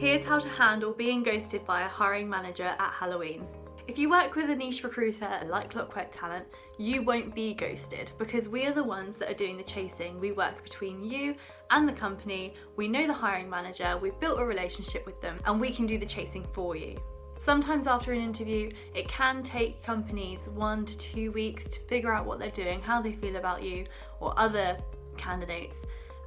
Here's how to handle being ghosted by a hiring manager at Halloween. If you work with a niche recruiter like Clockwork Talent, you won't be ghosted because we are the ones that are doing the chasing. We work between you and the company, we know the hiring manager, we've built a relationship with them, and we can do the chasing for you. Sometimes after an interview, it can take companies 1 to 2 weeks to figure out what they're doing, how they feel about you or other candidates,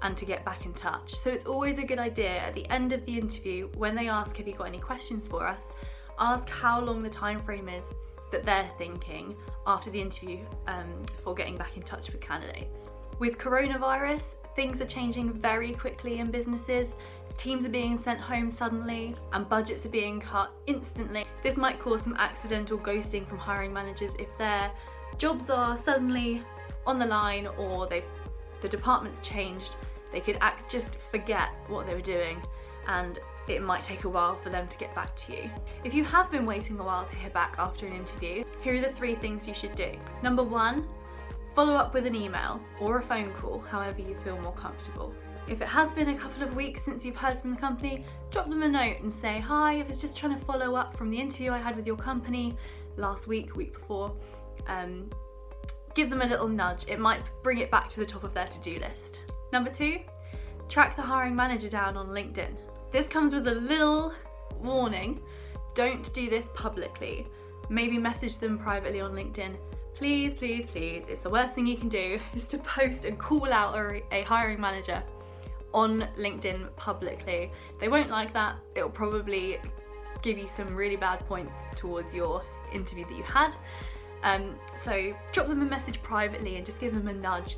and to get back in touch. So it's always a good idea at the end of the interview, when they ask, have you got any questions for us, ask how long the time frame is that they're thinking after the interview for getting back in touch with candidates. With coronavirus, things are changing very quickly in businesses. Teams are being sent home suddenly and budgets are being cut instantly. This might cause some accidental ghosting from hiring managers if their jobs are suddenly on the line or the department's changed. They could just forget what they were doing, and it might take a while for them to get back to you. If you have been waiting a while to hear back after an interview, here are the 3 things you should do. Number 1, follow up with an email or a phone call, however you feel more comfortable. If it has been a couple of weeks since you've heard from the company, drop them a note and say, hi, I was just trying to follow up from the interview I had with your company last week before. Give them a little nudge. It might bring it back to the top of their to-do list. Number 2, track the hiring manager down on LinkedIn. This comes with a little warning. Don't do this publicly. Maybe message them privately on LinkedIn. Please, please, please, it's the worst thing you can do is to post and call out a hiring manager on LinkedIn publicly. They won't like that. It'll probably give you some really bad points towards your interview that you had. So drop them a message privately and just give them a nudge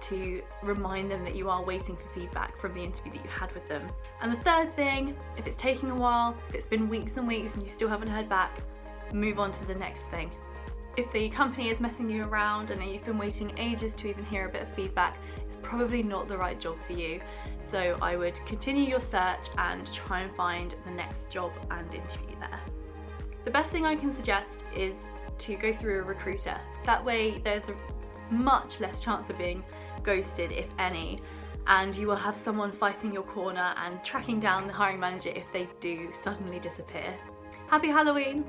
to remind them that you are waiting for feedback from the interview that you had with them. And the third thing, if it's taking a while, if it's been weeks and weeks and you still haven't heard back, move on to the next thing. If the company is messing you around and you've been waiting ages to even hear a bit of feedback, it's probably not the right job for you. So I would continue your search and try and find the next job and interview there. The best thing I can suggest is to go through a recruiter. That way there's a much less chance of being ghosted, if any, and you will have someone fighting your corner and tracking down the hiring manager if they do suddenly disappear. Happy Halloween!